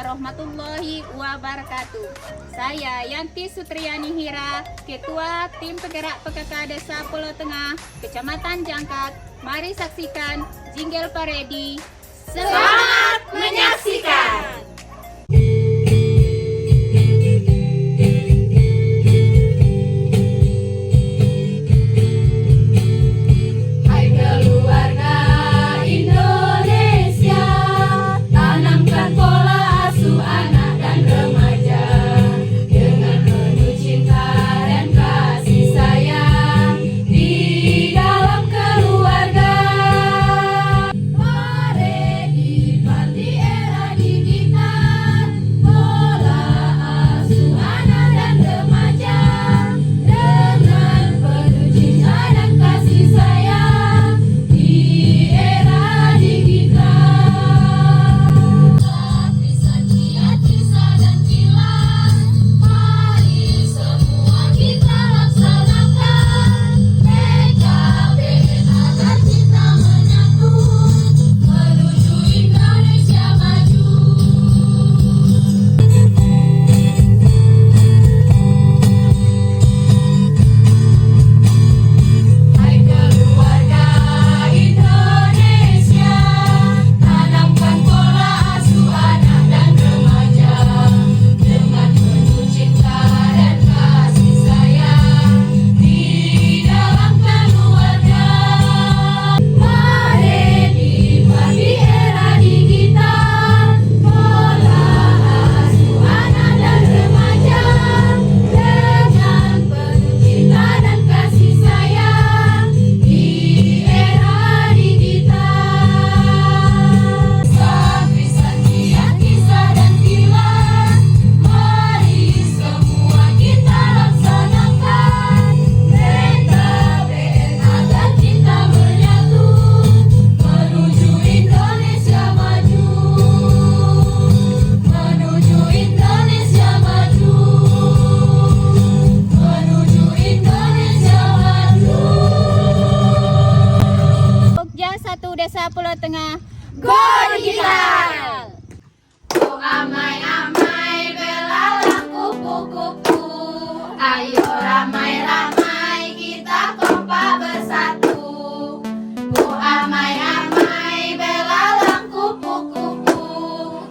warahmatullahi wabarakatuh. Saya Yanti Sutriani Hira, Ketua Tim Penggerak PKK Desa Pulau Tengah, Kecamatan Jangkat. Mari saksikan jingle paredi. Selamat menyaksikan. Desa Pulau Tengah, Go Digital! Ku amai-amai belalang kupu-kupu, ayo ramai-ramai kita kompak bersatu. Ku amai-amai belalang kupu-kupu,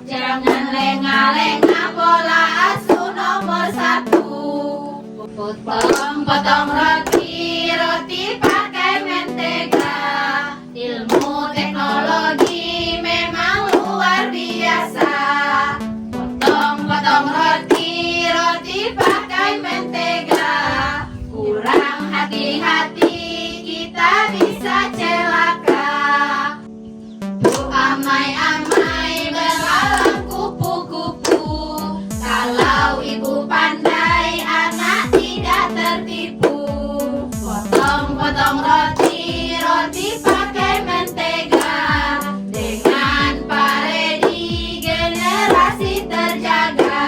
jangan lengah-lengah bola asuh nomor 1. Potong-potong roti, roti pakai mentega. Ilmu teknologi memang luar biasa. Potong-potong roti, roti pakai mentega. Kurang hati-hati kita bisa celaka. Bu amai-amai belalang kupu-kupu, kalau ibu pandai anak tidak tertipu. Potong-potong roti, roti pakai mentega. Dengan paredi generasi terjaga.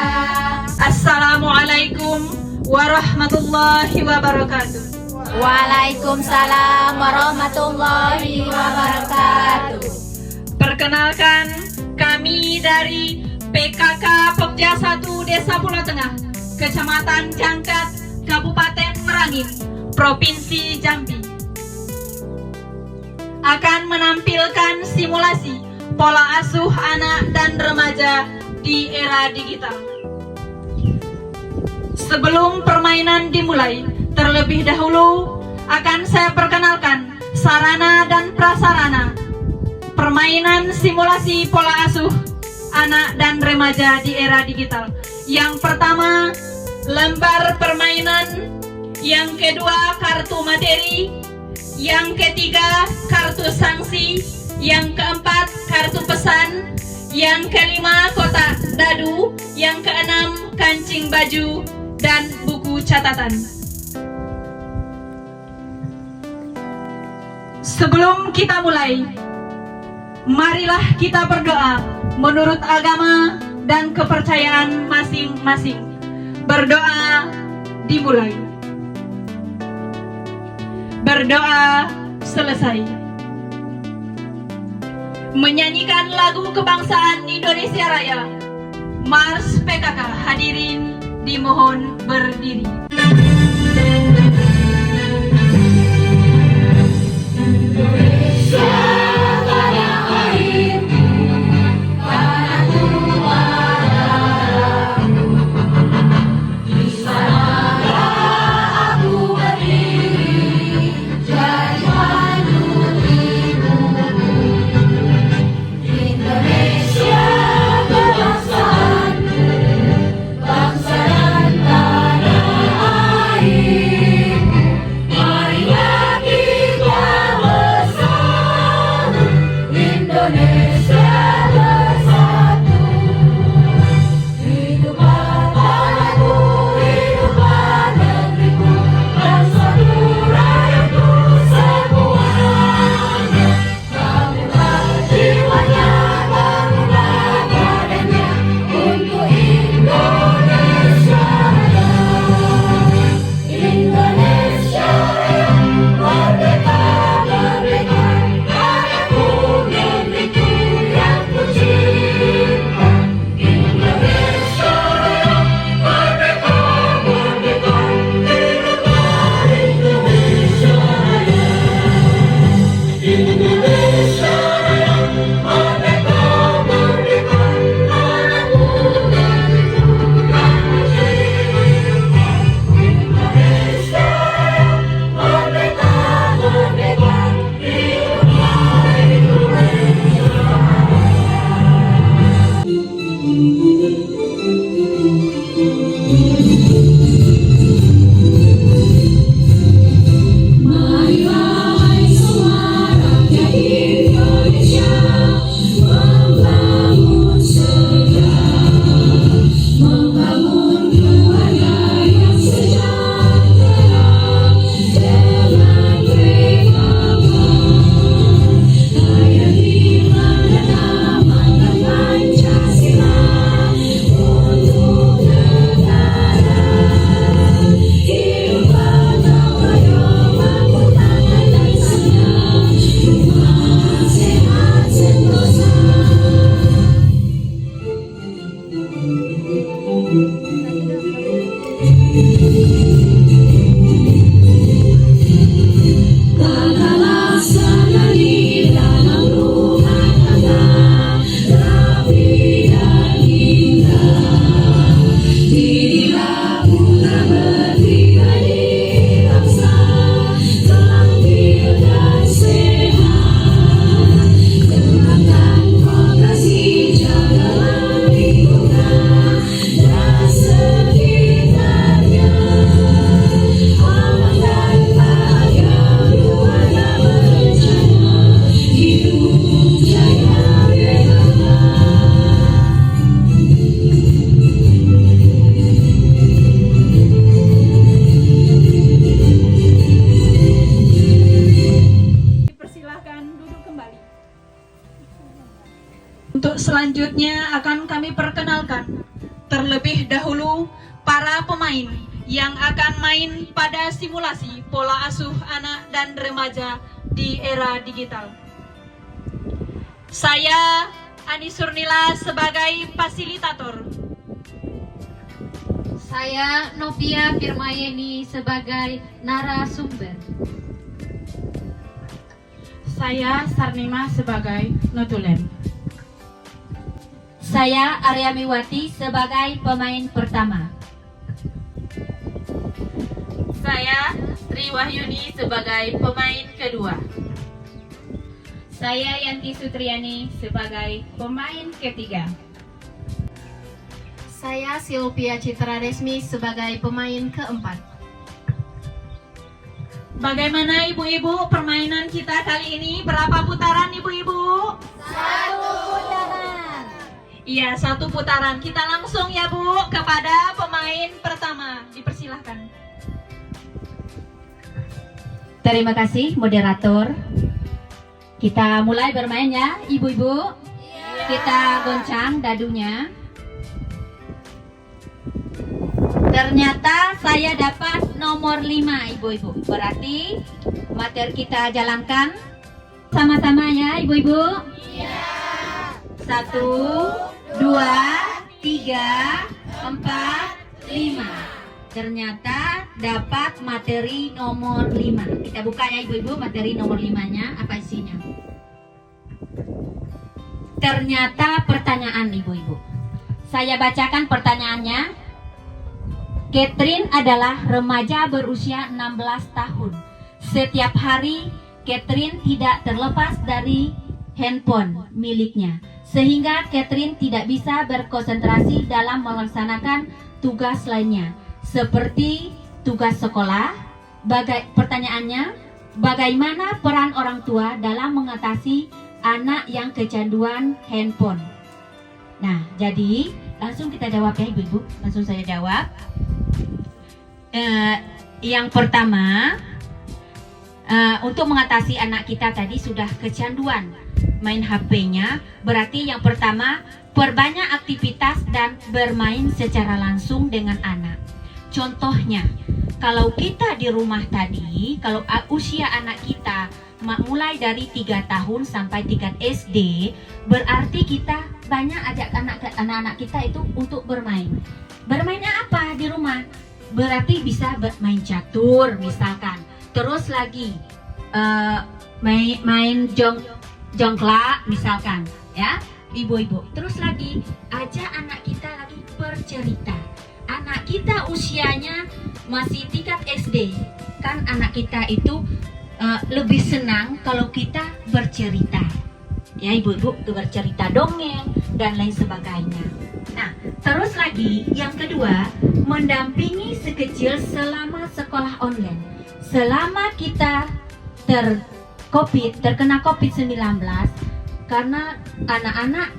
Assalamualaikum warahmatullahi wabarakatuh. Waalaikumsalam warahmatullahi wabarakatuh. Perkenalkan, kami dari PKK Pokja 1 Desa Pulau Tengah, Kecamatan Jangkat, Kabupaten Merangin, Provinsi Jambi, akan menampilkan simulasi pola asuh anak dan remaja di era digital. Sebelum permainan dimulai, terlebih dahulu akan saya perkenalkan sarana dan prasarana permainan simulasi pola asuh anak dan remaja di era digital. Yang pertama, lembar permainan. Yang kedua, kartu materi. Yang ketiga, kartu sanksi. Yang keempat, kartu pesan. Yang kelima, kotak dadu. Yang keenam, kancing baju dan buku catatan. Sebelum kita mulai, marilah kita berdoa menurut agama dan kepercayaan masing-masing. Berdoa dimulai. Berdoa selesai. Menyanyikan lagu kebangsaan Indonesia Raya. Mars PKK hadirin dimohon berdiri. Untuk selanjutnya akan kami perkenalkan terlebih dahulu para pemain yang akan main pada simulasi pola asuh anak dan remaja di era digital. Saya Ani Surnila sebagai fasilitator. Saya Novia Firmayeni sebagai narasumber. Saya Sarnima sebagai notulen. Saya Arya Miwati sebagai pemain pertama. Saya Tri Wahyuni sebagai pemain kedua. Saya Yanti Sutriani sebagai pemain ketiga. Saya Silvia Citra Resmi sebagai pemain keempat. Bagaimana ibu-ibu permainan kita kali ini? Berapa putaran ibu-ibu? 1 putaran. Iya, 1 putaran. Kita langsung ya Bu kepada pemain pertama. Dipersilahkan. Terima kasih moderator. Kita mulai bermain ya ibu-ibu. Kita goncang dadunya. Ternyata saya dapat nomor 5 ibu-ibu. Berarti materi kita jalankan sama-sama ya ibu-ibu. 1, 2, 3, 4, 5. Ternyata dapat materi nomor 5. Kita buka ya ibu-ibu materi nomor 5-nya, apa isinya. Ternyata pertanyaan ibu-ibu. Saya bacakan pertanyaannya. Catherine adalah remaja berusia 16 tahun. Setiap hari Catherine tidak terlepas dari handphone miliknya, sehingga Catherine tidak bisa berkonsentrasi dalam melaksanakan tugas lainnya, seperti tugas sekolah. Pertanyaannya, bagaimana peran orang tua dalam mengatasi anak yang kecanduan handphone? Nah, jadi langsung kita jawab ya ibu-ibu. Langsung saya jawab. Yang pertama, untuk mengatasi anak kita tadi sudah kecanduan main HP-nya, berarti yang pertama, perbanyak aktivitas dan bermain secara langsung dengan anak. Contohnya, kalau kita di rumah tadi, kalau usia anak kita mulai dari 3 tahun sampai tingkat SD, berarti kita banyak ajak anak-anak kita itu untuk bermain. Bermainnya apa di rumah? Berarti bisa bermain catur misalkan. Terus lagi main jongklak misalkan, ya ibu-ibu. Terus lagi ajak anak kita lagi bercerita. Anak kita usianya masih tingkat SD, kan anak kita itu lebih senang kalau kita bercerita, ya ibu-ibu, bercerita dongeng dan lain sebagainya. Nah, terus lagi yang kedua, mendampingi si kecil selama sekolah online. Selama kita terkena COVID-19, karena anak-anak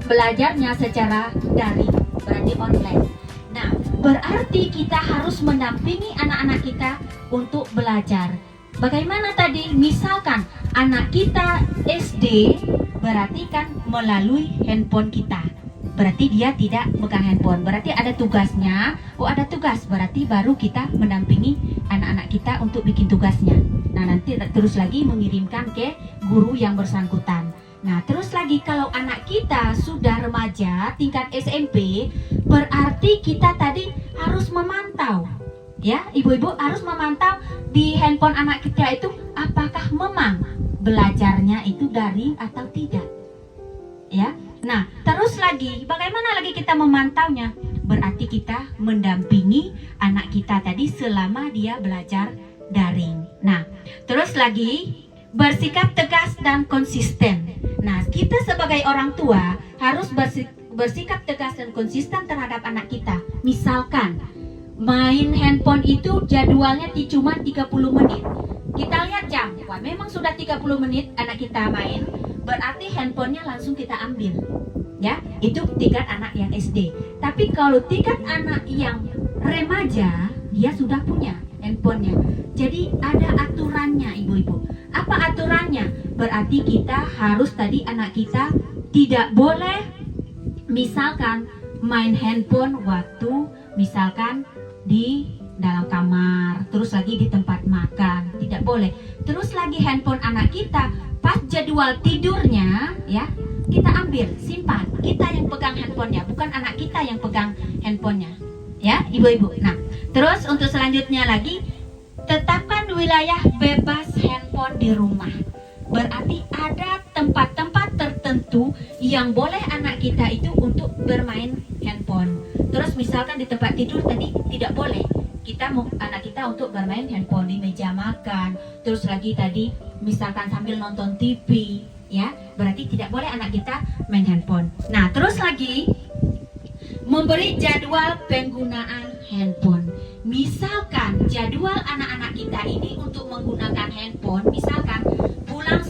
belajarnya secara daring, berarti online. Nah, berarti kita harus mendampingi anak-anak kita untuk belajar. Bagaimana tadi? Misalkan anak kita SD, berarti kan melalui handphone kita. Berarti dia tidak megang handphone. Berarti ada tugasnya. Oh, ada tugas. Berarti baru kita mendampingi anak-anak kita untuk bikin tugasnya. Nah, nanti terus lagi mengirimkan ke guru yang bersangkutan. Nah, terus lagi kalau anak kita sudah remaja tingkat SMP, berarti kita tadi harus memantau. Ya, ibu-ibu harus memantau di handphone anak kita itu apakah memang belajarnya itu daring atau tidak. Ya. Nah, terus lagi, bagaimana lagi kita memantaunya? Berarti kita mendampingi anak kita tadi selama dia belajar daring. Nah, terus lagi, bersikap tegas dan konsisten. Nah, kita sebagai orang tua harus bersikap tegas dan konsisten terhadap anak kita. Misalkan, main handphone itu jadwalnya cuma 30 menit. Kita lihat jam, wah memang sudah 30 menit anak kita main, berarti handphonenya langsung kita ambil. Ya, itu tingkat anak yang SD. Tapi kalau tingkat anak yang remaja, dia sudah punya handphonenya. Jadi ada aturannya ibu-ibu. Apa aturannya? Berarti kita harus tadi anak kita tidak boleh misalkan main handphone waktu misalkan di dalam kamar, terus lagi di tempat makan, tidak boleh. Terus lagi handphone anak kita pas jadwal tidurnya, ya kita ambil, simpan. Kita yang pegang handphonenya, bukan anak kita yang pegang handphonenya, ya ibu-ibu. Nah, terus untuk selanjutnya lagi, tetapkan wilayah bebas handphone di rumah. Berarti ada tempat-tempat tertentu yang boleh anak kita itu untuk bermain handphone. Terus misalkan di tempat tidur tadi tidak boleh. Kita mau anak kita untuk bermain handphone di meja makan. Terus lagi tadi misalkan sambil nonton TV, ya berarti tidak boleh anak kita main handphone. Nah, terus lagi memberi jadwal penggunaan handphone. Misalkan jadwal anak-anak kita ini untuk menggunakan handphone, misalkan pulang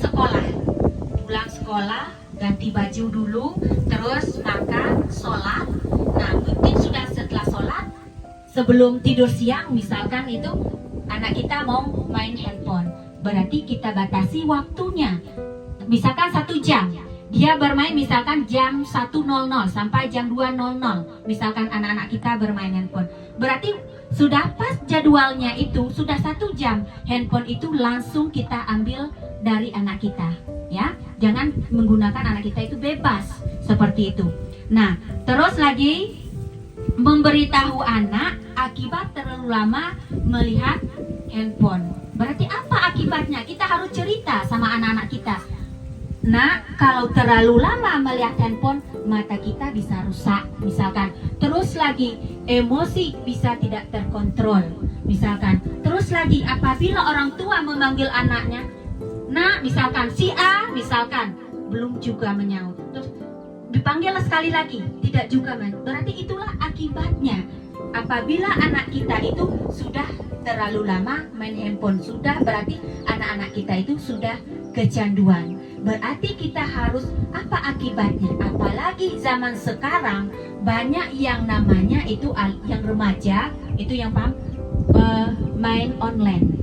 sekolah ganti baju dulu, terus makan, sholat. Nah, mungkin sudah setelah sholat, sebelum tidur siang misalkan itu anak kita mau main handphone, berarti kita batasi waktunya. Misalkan 1 jam, dia bermain misalkan jam 1.00 sampai jam 2.00. Misalkan anak-anak kita bermain handphone, berarti sudah pas jadwalnya itu sudah 1 jam, handphone itu langsung kita ambil dari anak kita, ya. Jangan menggunakan anak kita itu bebas seperti itu. Nah, terus lagi memberitahu anak akibat terlalu lama melihat handphone. Berarti apa akibatnya? Kita harus cerita sama anak-anak kita. Nah, kalau terlalu lama melihat handphone, mata kita bisa rusak, misalkan. Terus lagi, emosi bisa tidak terkontrol, misalkan. Terus lagi, apabila orang tua memanggil anaknya, nah, misalkan si A, misalkan, belum juga menyaut. Terus dipanggil sekali lagi, tidak juga, berarti itulah akibatnya. Apabila anak kita itu sudah terlalu lama main handphone, sudah berarti anak-anak kita itu sudah kecanduan. Berarti kita harus apa akibatnya? Apalagi zaman sekarang banyak yang namanya itu yang remaja itu yang paham main online.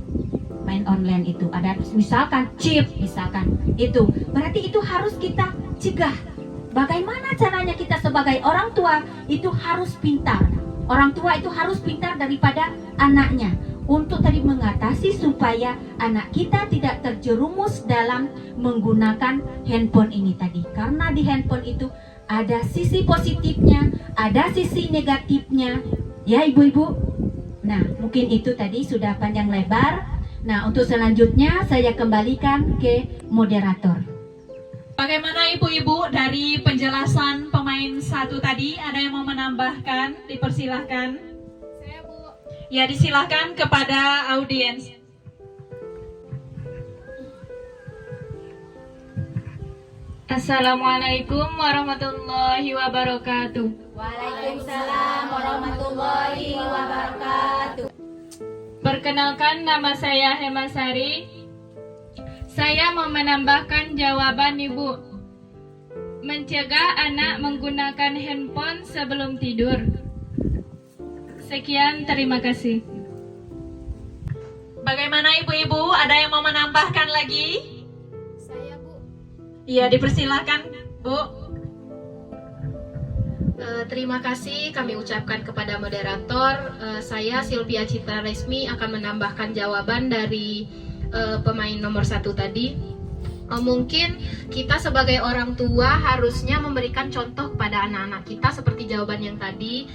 Main online itu ada misalkan chip, misalkan itu. Berarti itu harus kita cegah. Bagaimana caranya kita sebagai orang tua itu harus pintar. Orang tua itu harus pintar daripada anaknya untuk tadi mengatasi supaya anak kita tidak terjerumus dalam menggunakan handphone ini tadi. Karena di handphone itu ada sisi positifnya, ada sisi negatifnya. Ya ibu-ibu. Nah, mungkin itu tadi sudah panjang lebar. Nah, untuk selanjutnya saya kembalikan ke moderator. Bagaimana ibu-ibu dari penjelasan pemain satu tadi? Ada yang mau menambahkan? Dipersilahkan. Saya Bu. Ya, disilahkan kepada audiens. Assalamualaikum warahmatullahi wabarakatuh. Waalaikumsalam warahmatullahi wabarakatuh. Perkenalkan, nama saya Hemasari. Saya mau menambahkan jawaban Ibu. Mencegah anak menggunakan handphone sebelum tidur. Sekian, terima kasih. Bagaimana ibu-ibu? Ada yang mau menambahkan lagi? Saya Bu. Iya, dipersilahkan, Bu. Terima kasih kami ucapkan kepada moderator. Saya Sylvia Citra Resmi akan menambahkan jawaban dari pemain nomor 1 tadi. Mungkin kita sebagai orang tua harusnya memberikan contoh kepada anak-anak kita seperti jawaban yang tadi.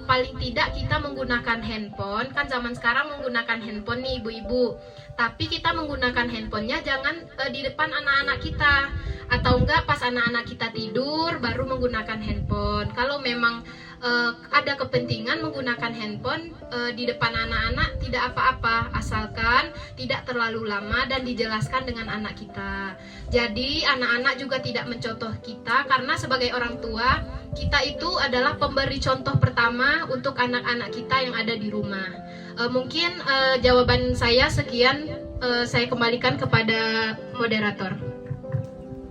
Paling tidak kita menggunakan handphone, kan zaman sekarang menggunakan handphone nih ibu-ibu. Tapi kita menggunakan handphonenya jangan di depan anak-anak kita, atau enggak pas anak-anak kita tidur baru menggunakan handphone. Kalau memang ada kepentingan menggunakan handphone di depan anak-anak tidak apa-apa, asalkan tidak terlalu lama dan dijelaskan dengan anak kita. Jadi anak-anak juga tidak mencontoh kita, karena sebagai orang tua kita itu adalah pemberi contoh pertama untuk anak-anak kita yang ada di rumah. Mungkin jawaban saya sekian, saya kembalikan kepada moderator.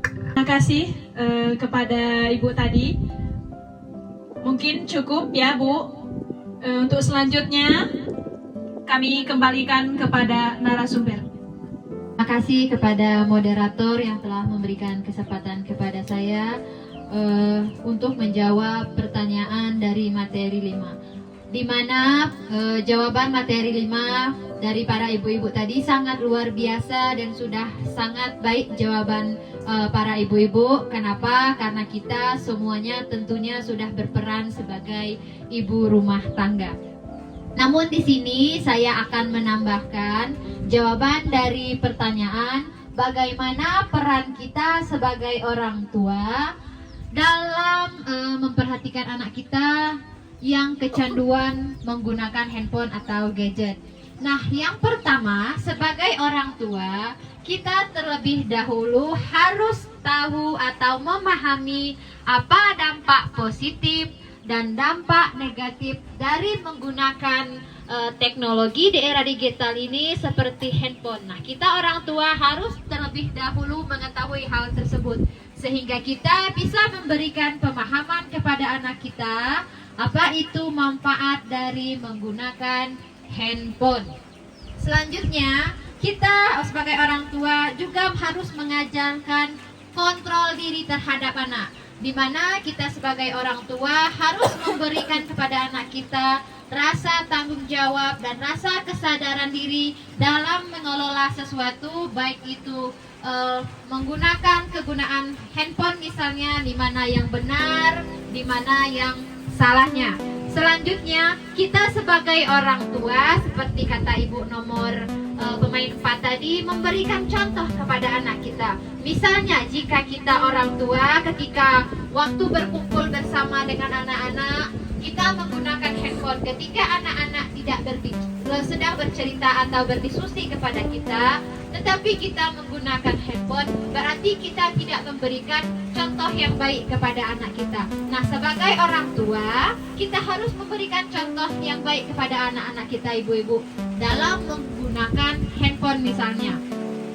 Terima kasih kepada Ibu tadi. Mungkin cukup ya Bu. Untuk selanjutnya kami kembalikan kepada narasumber. Terima kasih kepada moderator yang telah memberikan kesempatan kepada saya untuk menjawab pertanyaan dari materi 5. Di mana jawaban materi 5 dari para ibu-ibu tadi sangat luar biasa dan sudah sangat baik jawaban para ibu-ibu. Kenapa? Karena kita semuanya tentunya sudah berperan sebagai ibu rumah tangga. Namun di sini saya akan menambahkan jawaban dari pertanyaan bagaimana peran kita sebagai orang tua dalam memperhatikan anak kita yang kecanduan menggunakan handphone atau gadget. Nah, yang pertama, sebagai orang tua, kita terlebih dahulu harus tahu atau memahami apa dampak positif dan dampak negatif dari menggunakan teknologi di era digital ini seperti handphone. Nah, kita orang tua harus terlebih dahulu mengetahui hal tersebut sehingga kita bisa memberikan pemahaman kepada anak kita apa itu manfaat dari menggunakan handphone. Selanjutnya, kita sebagai orang tua juga harus mengajarkan kontrol diri terhadap anak, di mana kita sebagai orang tua harus memberikan kepada anak kita rasa tanggung jawab dan rasa kesadaran diri dalam mengelola sesuatu, baik itu menggunakan kegunaan handphone misalnya, di mana yang benar, di mana yang salahnya. Selanjutnya, kita sebagai orang tua, seperti kata Ibu nomor pemain 4 tadi, memberikan contoh kepada anak kita. Misalnya, jika kita orang tua, ketika waktu berkumpul bersama dengan anak-anak, kita menggunakan handphone. Ketika anak-anak tidak sedang bercerita atau berdiskusi kepada kita, tetapi kita menggunakan handphone, berarti kita tidak memberikan contoh yang baik kepada anak kita. Nah, sebagai orang tua, kita harus memberikan contoh yang baik kepada anak-anak kita, ibu-ibu, dalam menggunakan handphone misalnya.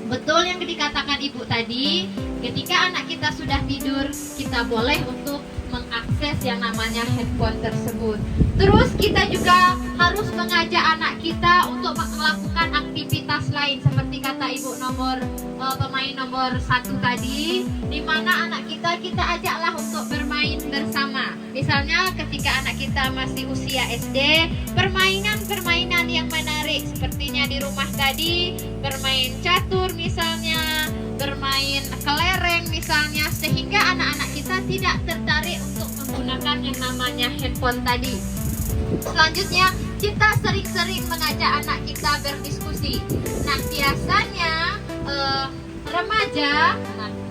Betul yang dikatakan ibu tadi, ketika anak kita sudah tidur, kita boleh untuk mengakses yang namanya handphone tersebut. Terus kita juga harus mengajak anak kita untuk melakukan aktivitas lain, seperti kata ibu pemain nomor 1 tadi, di mana anak kita ajaklah untuk bermain bersama. Misalnya ketika anak kita masih usia SD, permainan yang menarik sepertinya di rumah tadi, bermain catur misalnya, bermain kelereng misalnya, sehingga anak-anak kita tidak tertarik untuk menggunakan yang namanya handphone tadi. Selanjutnya, kita sering-sering mengajak anak kita berdiskusi. Nah, biasanya remaja,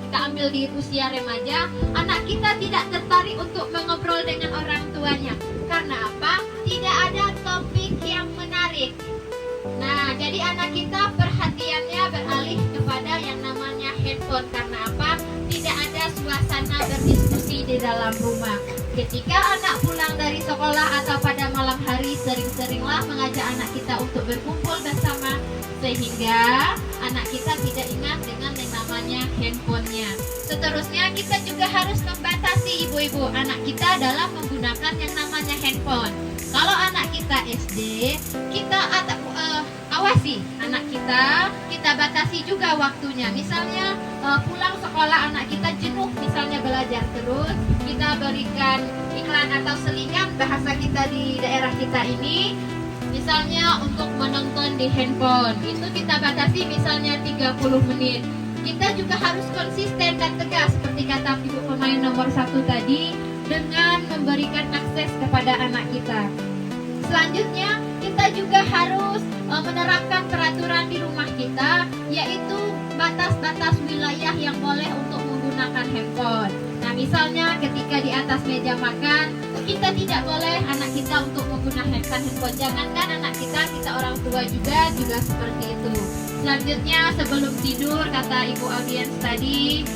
kita ambil di usia remaja, anak kita tidak tertarik untuk mengobrol dengan orang tuanya. Karena apa? Tidak ada topik yang menarik. Nah, jadi anak kita perhatiannya beralih kepada yang namanya handphone. Karena apa? Tidak ada suasana berdiskusi di dalam rumah. Ketika anak pulang dari sekolah atau pada malam hari, sering-seringlah mengajak anak kita untuk berkumpul bersama, sehingga anak kita tidak ingat dengan yang namanya handphonenya. Seterusnya, kita juga harus membatasi ibu-ibu anak kita dalam menggunakan yang namanya handphone. Kalau anak kita SD, kita awasi anak kita batasi juga waktunya. Misalnya pulang sekolah anak kita jenuh misalnya belajar terus, kita berikan iklan atau selingan bahasa kita di daerah kita ini, misalnya untuk menonton di handphone. Itu kita batasi misalnya 30 menit. Kita juga harus konsisten dan tegas seperti kata ibu pemain nomor 1 tadi, dengan memberikan akses kepada anak kita. Selanjutnya, kita juga harus menerapkan peraturan di rumah kita, yaitu batas-batas wilayah yang boleh untuk menggunakan handphone. Nah, misalnya ketika di atas meja makan, kita tidak boleh anak kita untuk menggunakan handphone. Jangankan anak kita orang tua juga seperti itu. Selanjutnya, sebelum tidur, kata ibu audiens tadi,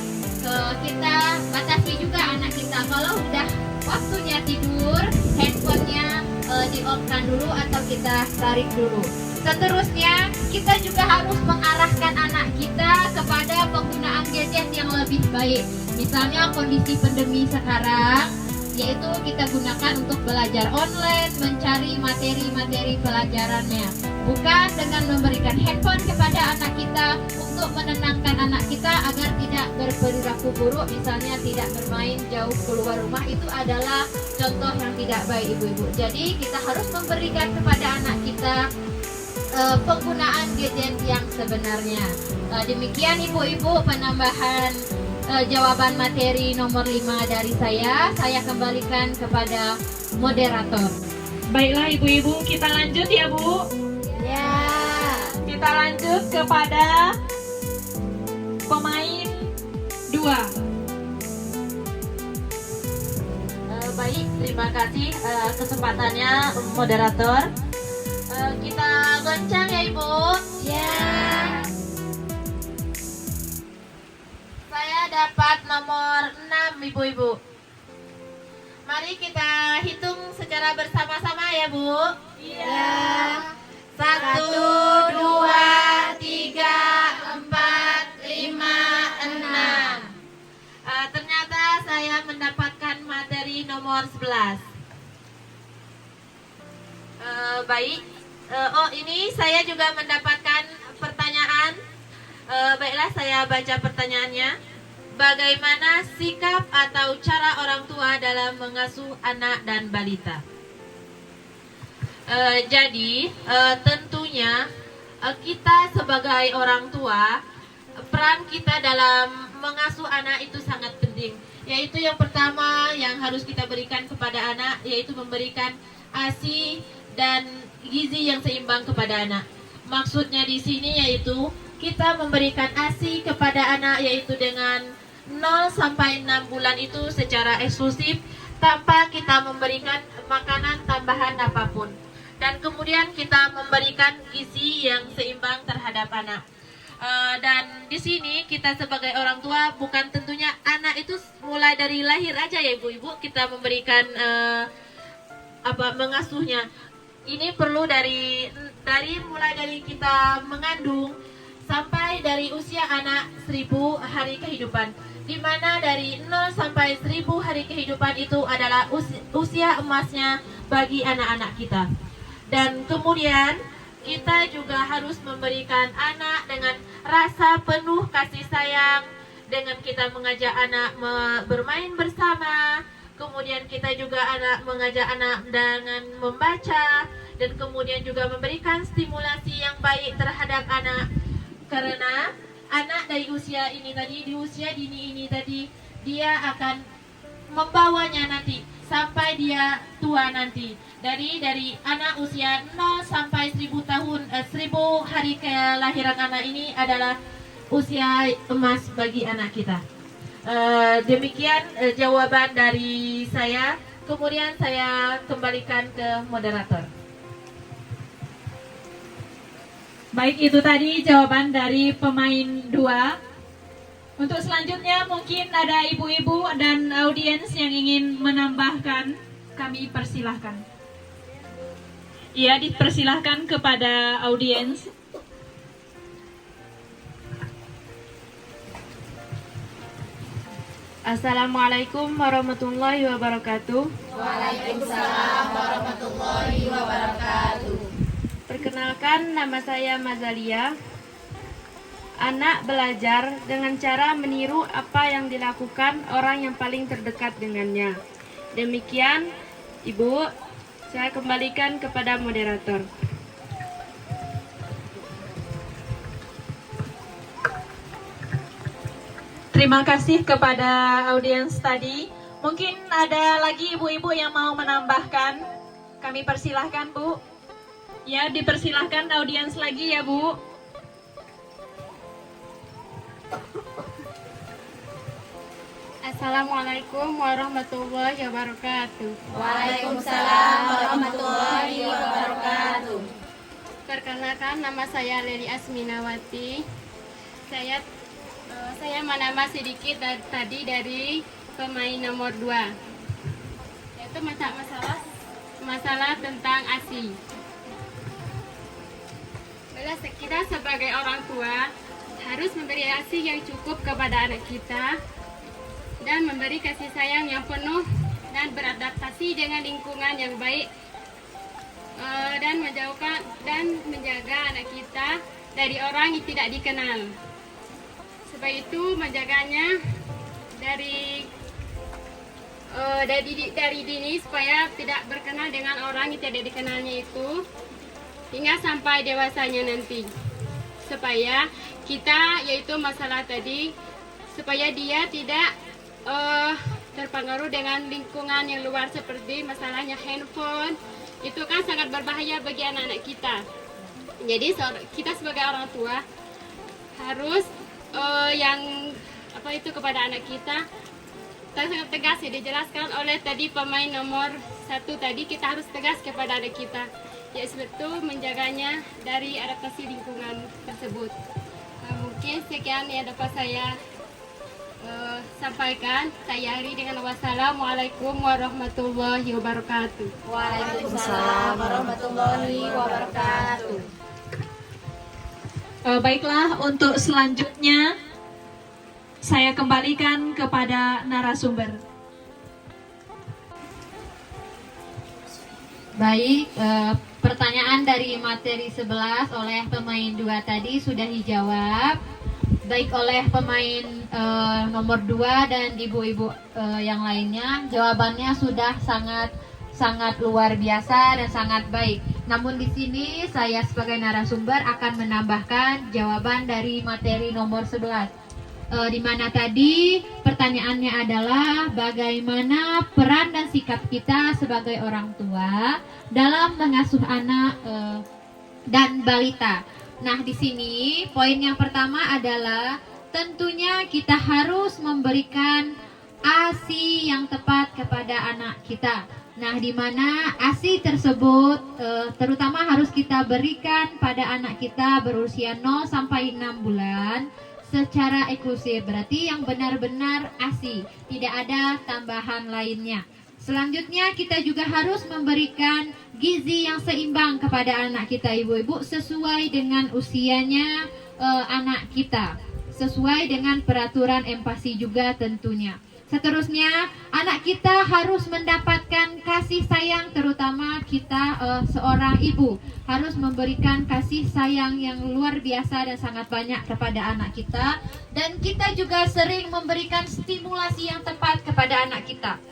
kita batasi juga anak kita. Kalau udah waktunya tidur, handphonenya di-off-kan dulu atau kita tarik dulu. Seterusnya, kita juga harus mengarahkan anak kita kepada penggunaan gadget yang lebih baik. Misalnya kondisi pandemi sekarang, yaitu kita gunakan untuk belajar online, mencari materi-materi pelajarannya. Bukan dengan memberikan handphone kepada anak kita untuk menenangkan anak kita agar tidak berperilaku buruk, misalnya tidak bermain jauh keluar rumah. Itu adalah contoh yang tidak baik, ibu-ibu. Jadi kita harus memberikan kepada anak kita penggunaan gadget yang sebenarnya. Demikian ibu-ibu penambahan jawaban materi nomor 5 dari saya. Saya kembalikan kepada moderator. Baiklah ibu-ibu, kita lanjut ya Bu. Ya. Kita lanjut kepada pemain 2. Baik, terima kasih kesempatannya moderator. Kita goncang ya Ibu. Ya. Saya dapat nomor 6 Ibu-ibu. Mari kita hitung secara bersama-sama ya Bu. Ya. 1, 2, 3, 4, 5, 6. Ternyata saya mendapatkan materi nomor 11. Baik. Ini saya juga mendapatkan pertanyaan. Baiklah, saya baca pertanyaannya. Bagaimana sikap atau cara orang tua dalam mengasuh anak dan balita? Jadi tentunya kita sebagai orang tua, peran kita dalam mengasuh anak itu sangat penting. Yaitu yang pertama yang harus kita berikan kepada anak, yaitu memberikan ASI dan gizi yang seimbang kepada anak. Maksudnya di sini yaitu kita memberikan ASI kepada anak yaitu dengan 0 sampai 6 bulan itu secara eksklusif tanpa kita memberikan makanan tambahan apapun. Dan kemudian kita memberikan gizi yang seimbang terhadap anak. Dan di sini kita sebagai orang tua bukan tentunya anak itu mulai dari lahir aja ya ibu-ibu kita memberikan mengasuhnya. Ini perlu mulai dari kita mengandung sampai dari usia anak 1000 hari kehidupan. Di mana dari 0 sampai 1000 hari kehidupan itu adalah usia emasnya bagi anak-anak kita. Dan kemudian kita juga harus memberikan anak dengan rasa penuh kasih sayang, dengan kita mengajak anak bermain bersama, kemudian kita juga mengajak anak dengan membaca, dan kemudian juga memberikan stimulasi yang baik terhadap anak. Karena anak dari usia ini tadi, di usia dini ini tadi, dia akan membawanya nanti sampai dia tua nanti. Dari anak usia 0 sampai 1000 tahun, 1000 hari kelahiran anak ini adalah usia emas bagi anak kita. Demikian jawaban dari saya. Kemudian saya kembalikan ke moderator. Baik, itu tadi jawaban dari pemain 2. Untuk selanjutnya mungkin ada ibu-ibu dan audiens yang ingin menambahkan, kami persilahkan. Ya, dipersilahkan kepada audiens. Assalamualaikum warahmatullahi wabarakatuh. Waalaikumsalam warahmatullahi wabarakatuh. Perkenalkan, nama saya Mazalia. Anak belajar dengan cara meniru apa yang dilakukan orang yang paling terdekat dengannya. Demikian, Ibu, saya kembalikan kepada moderator. Terima kasih kepada audiens tadi. Mungkin ada lagi ibu-ibu yang mau menambahkan. Kami persilahkan, Bu. Ya, dipersilahkan audiens lagi ya, Bu. Assalamualaikum warahmatullahi wabarakatuh. Waalaikumsalam warahmatullahi wabarakatuh. Perkenalkan, nama saya Leli Asminawati. Saya menambah sedikit tadi dari pemain nomor 2. Yaitu masalah tentang ASI. Kita sebagai orang tua harus memberi ASI yang cukup kepada anak kita dan memberi kasih sayang yang penuh dan beradaptasi dengan lingkungan yang baik, dan menjaga anak kita dari orang yang tidak dikenal. Sebab itu menjaganya dari dini supaya tidak berkenal dengan orang yang tidak dikenalnya itu hingga sampai dewasanya nanti. Supaya kita, yaitu masalah tadi, supaya dia tidak terpengaruh dengan lingkungan yang luar seperti masalahnya handphone. Itu kan sangat berbahaya bagi anak-anak kita. Jadi kita sebagai orang tua harus kepada anak kita sangat tegas ya, dijelaskan oleh tadi pemain nomor 1 tadi, kita harus tegas kepada anak kita, yaitu menjaganya dari adaptasi lingkungan tersebut. Mungkin sekian yang dapat saya sampaikan. Saya akhiri dengan wassalamualaikum warahmatullahi wabarakatuh. Waalaikumsalam warahmatullahi wabarakatuh. Baiklah, untuk selanjutnya saya kembalikan kepada narasumber. Baik, pertanyaan dari materi 11 oleh pemain 2 tadi sudah dijawab baik oleh pemain nomor 2 dan ibu-ibu yang lainnya. Jawabannya sudah sangat luar biasa dan sangat baik. Namun di sini saya sebagai narasumber akan menambahkan jawaban dari materi nomor 11. Di mana tadi pertanyaannya adalah bagaimana peran dan sikap kita sebagai orang tua dalam mengasuh anak dan balita. Nah, di sini poin yang pertama adalah tentunya kita harus memberikan ASI yang tepat kepada anak kita. Nah, di mana ASI tersebut terutama harus kita berikan pada anak kita berusia 0 sampai 6 bulan secara eksklusif. Berarti yang benar-benar ASI, tidak ada tambahan lainnya. Selanjutnya kita juga harus memberikan gizi yang seimbang kepada anak kita, ibu-ibu, sesuai dengan usianya anak kita, sesuai dengan peraturan MPASI juga tentunya. Seterusnya, anak kita harus mendapatkan kasih sayang, terutama kita seorang ibu harus memberikan kasih sayang yang luar biasa dan sangat banyak kepada anak kita. Dan kita juga sering memberikan stimulasi yang tepat kepada anak kita,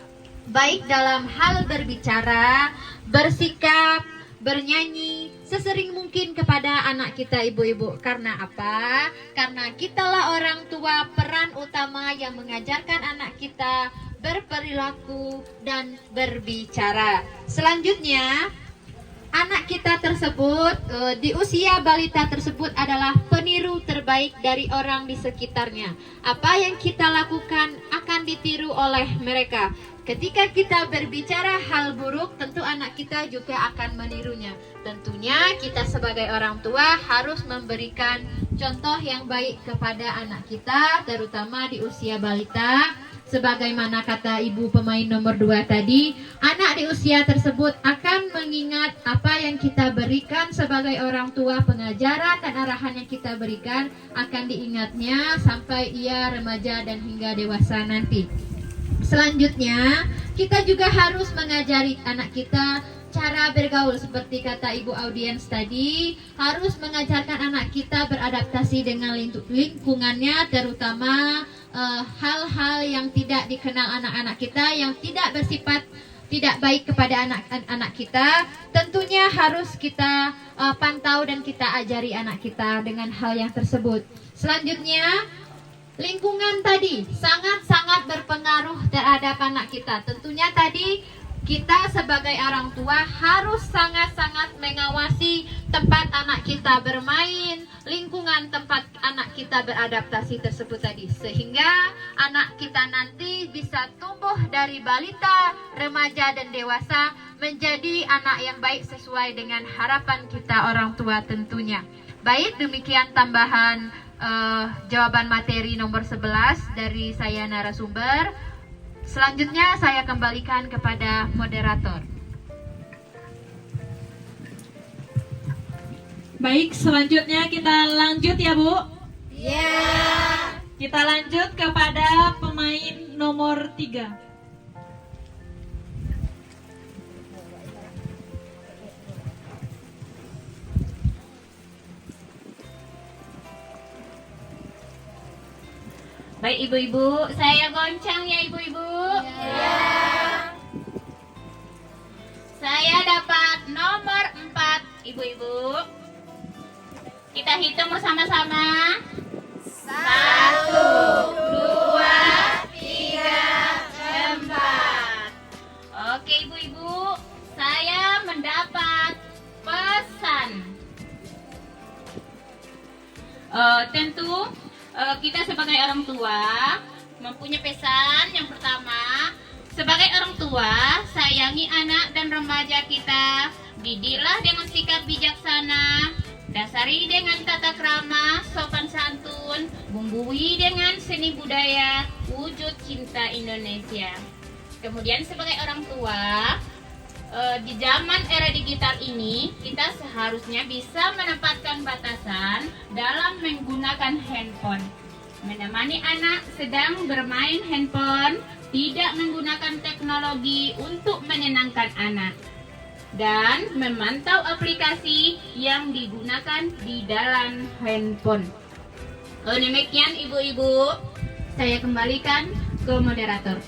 baik dalam hal berbicara, bersikap, bernyanyi, sesering mungkin kepada anak kita, ibu-ibu. Karena apa? Karena kitalah orang tua peran utama yang mengajarkan anak kita berperilaku dan berbicara. Selanjutnya, anak kita tersebut di usia balita tersebut adalah peniru terbaik dari orang di sekitarnya. Apa yang kita lakukan akan ditiru oleh mereka. Ketika kita berbicara hal buruk, tentu anak kita juga akan menirunya. Tentunya kita sebagai orang tua harus memberikan contoh yang baik kepada anak kita, terutama di usia balita. Sebagaimana kata ibu pemain nomor 2 tadi, anak di usia tersebut akan mengingat apa yang kita berikan sebagai orang tua, pengajaran dan arahan yang kita berikan akan diingatnya sampai ia remaja dan hingga dewasa nanti. Selanjutnya, kita juga harus mengajari anak kita cara bergaul. Seperti kata ibu audiens tadi, harus mengajarkan anak kita beradaptasi dengan lingkungannya, terutama hal-hal yang tidak dikenal anak-anak kita, yang tidak bersifat tidak baik kepada anak-anak kita. Tentunya harus kita pantau dan kita ajari anak kita dengan hal yang tersebut. Selanjutnya, lingkungan tadi sangat-sangat berpengaruh terhadap anak kita. Tentunya tadi kita sebagai orang tua harus sangat-sangat mengawasi tempat anak kita bermain, lingkungan tempat anak kita beradaptasi tersebut tadi. Sehingga anak kita nanti bisa tumbuh dari balita, remaja dan dewasa menjadi anak yang baik sesuai dengan harapan kita orang tua tentunya. Baik, demikian tambahan jawaban materi nomor 11 dari saya narasumber. Selanjutnya saya kembalikan kepada moderator. Baik, selanjutnya kita lanjut ya Bu. Ya. Kita lanjut kepada pemain nomor 3. Baik ibu-ibu, saya goncang ya ibu-ibu. Ya. Saya dapat nomor 4 ibu-ibu. Kita hitung bersama-sama. 1, 2, 3, 4. Oke ibu-ibu, saya mendapat pesan. Tentu kita sebagai orang tua mempunyai pesan. Yang pertama, sebagai orang tua, sayangi anak dan remaja kita, didiklah dengan sikap bijaksana, dasari dengan tata krama, sopan santun, bumbui dengan seni budaya, wujud cinta Indonesia. Kemudian sebagai orang tua, di zaman era digital ini, kita seharusnya bisa menempatkan batasan dalam menggunakan handphone. Menemani anak sedang bermain handphone, tidak menggunakan teknologi untuk menyenangkan anak, dan memantau aplikasi yang digunakan di dalam handphone. Demikian ibu-ibu, saya kembalikan ke moderator.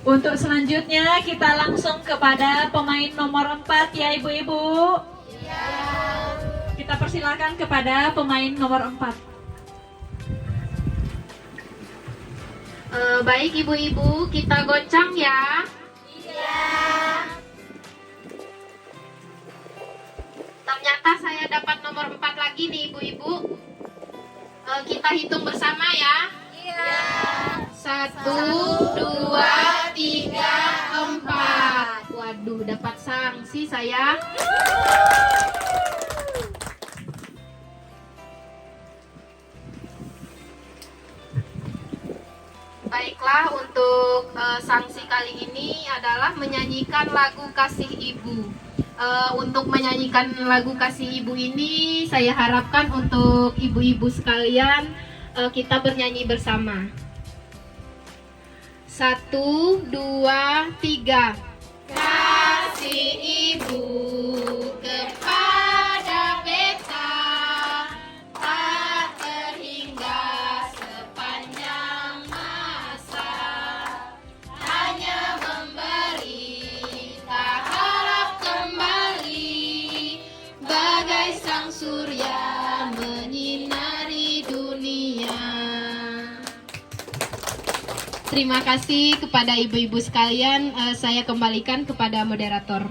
Untuk selanjutnya kita langsung kepada pemain nomor 4 ya ibu-ibu. Kita persilakan kepada pemain nomor 4. Baik ibu-ibu, kita goncang ya. Ternyata saya dapat nomor 4 lagi nih ibu-ibu. Kita hitung bersama ya. 1, 2, 3, 4. Waduh, dapat sanksi saya. Baiklah, untuk sanksi kali ini adalah menyanyikan lagu Kasih Ibu. Untuk menyanyikan lagu Kasih Ibu ini, saya harapkan untuk ibu-ibu sekalian kita bernyanyi bersama. 1, 2, 3. Kasih Ibu kepada beta tak terhingga sepanjang masa, hanya memberi tak harap kembali, bagai sang surya menyinari dunia. Terima kasih kepada ibu-ibu sekalian. Saya kembalikan kepada moderator.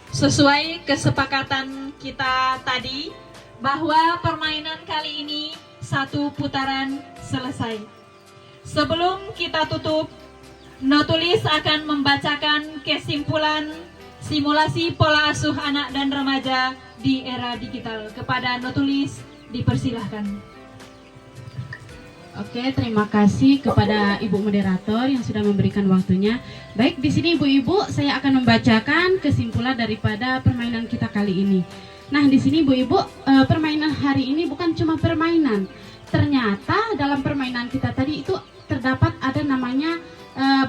Sesuai kesepakatan kita tadi bahwa permainan kali ini 1 putaran selesai. Sebelum kita tutup, Notulis akan membacakan kesimpulan simulasi pola asuh anak dan remaja di era digital. Kepada Notulis dipersilahkan. Oke, terima kasih kepada Ibu Moderator yang sudah memberikan waktunya. Baik, di sini Ibu-ibu, saya akan membacakan kesimpulan daripada permainan kita kali ini. Nah, di sini Ibu-ibu, permainan hari ini bukan cuma permainan. Ternyata dalam permainan kita tadi itu terdapat ada namanya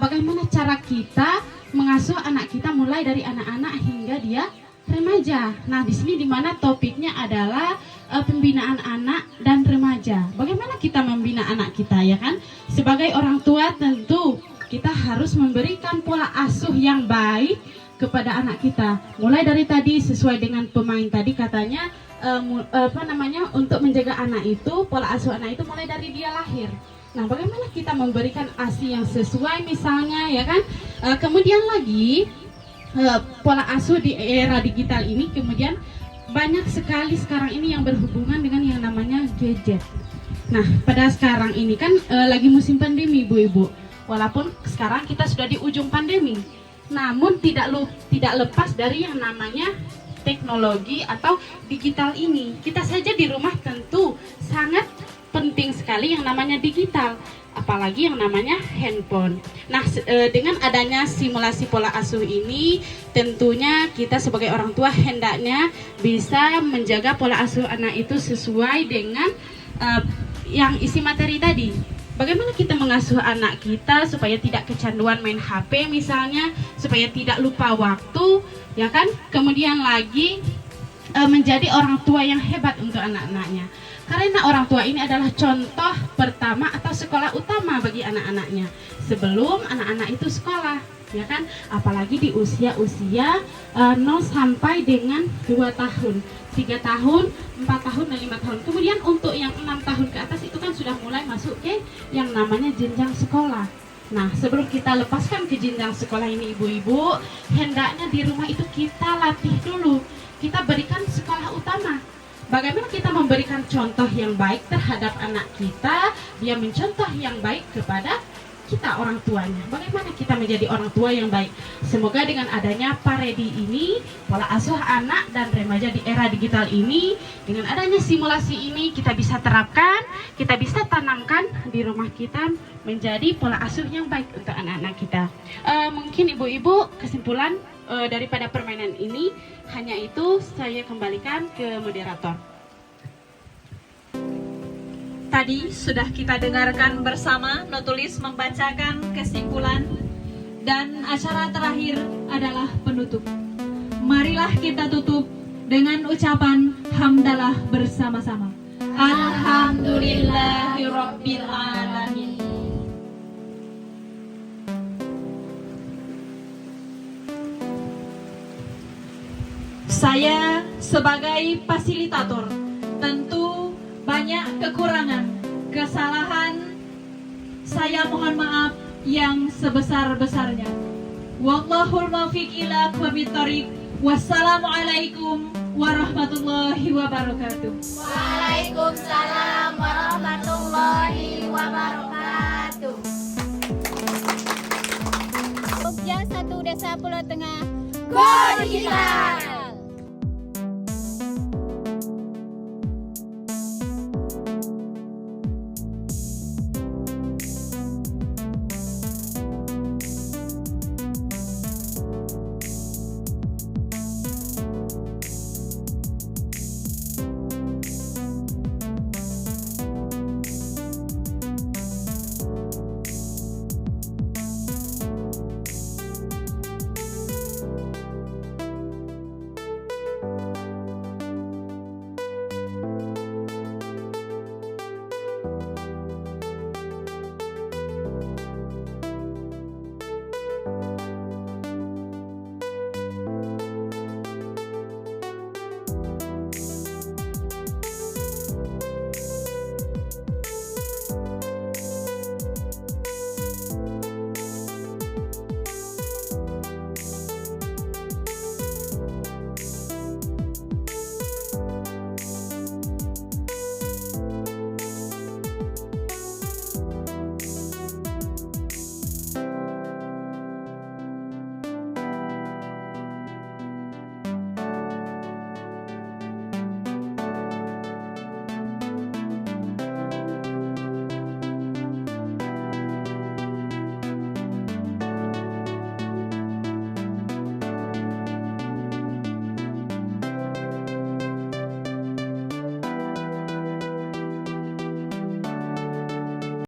bagaimana cara kita mengasuh anak kita mulai dari anak-anak hingga dia remaja. Nah, di sini dimana topiknya adalah pembinaan anak dan remaja. Bagaimana kita membina anak kita, ya kan? Sebagai orang tua tentu kita harus memberikan pola asuh yang baik kepada anak kita. Mulai dari tadi sesuai dengan pemain tadi katanya untuk menjaga anak itu, pola asuh anak itu mulai dari dia lahir. Nah, bagaimana kita memberikan ASI yang sesuai misalnya, ya kan? Kemudian lagi pola asuh di era digital ini kemudian banyak sekali sekarang ini yang berhubungan dengan yang namanya gadget. Nah, pada sekarang ini kan lagi musim pandemi, Ibu-ibu. Walaupun sekarang kita sudah di ujung pandemi, namun tidak lepas dari yang namanya teknologi atau digital ini. Kita saja di rumah tentu sangat penting sekali yang namanya digital, apalagi yang namanya handphone. Nah, dengan adanya simulasi pola asuh ini, tentunya kita sebagai orang tua hendaknya bisa menjaga pola asuh anak itu sesuai dengan yang isi materi tadi. Bagaimana kita mengasuh anak kita supaya tidak kecanduan main HP misalnya, supaya tidak lupa waktu, ya kan? Kemudian lagi menjadi orang tua yang hebat untuk anak-anaknya. Karena orang tua ini adalah contoh pertama atau sekolah utama bagi anak-anaknya sebelum anak-anak itu sekolah, ya kan? Apalagi di usia-usia 0 sampai dengan 2 tahun, 3 tahun, 4 tahun, dan 5 tahun. Kemudian untuk yang 6 tahun ke atas itu kan sudah mulai masuk ke yang namanya jenjang sekolah. Nah, sebelum kita lepaskan ke jenjang sekolah ini, Ibu-ibu, hendaknya di rumah itu kita latih dulu. Kita berikan sekolah utama. Bagaimana kita memberikan contoh yang baik terhadap anak kita, dia mencontoh yang baik kepada kita orang tuanya. Bagaimana kita menjadi orang tua yang baik? Semoga dengan adanya Paredi ini, pola asuh anak dan remaja di era digital ini, dengan adanya simulasi ini kita bisa terapkan, kita bisa tanamkan di rumah kita menjadi pola asuh yang baik untuk anak-anak kita. Mungkin ibu-ibu kesimpulan daripada permainan ini hanya itu, saya kembalikan ke moderator. Tadi sudah kita dengarkan bersama Notulis membacakan kesimpulan, dan acara terakhir adalah penutup. Marilah kita tutup dengan ucapan hamdalah bersama-sama. Alhamdulillahirabbil alamin. Saya sebagai fasilitator tentu banyak kekurangan, kesalahan. Saya mohon maaf yang sebesar-besarnya. Wallahul muwaffiq ila aqwamit thoriq. Wassalamualaikum warahmatullahi wabarakatuh. Waalaikumsalam warahmatullahi wabarakatuh. Jogja 1 Desa Pulau Tengah. Go Digital!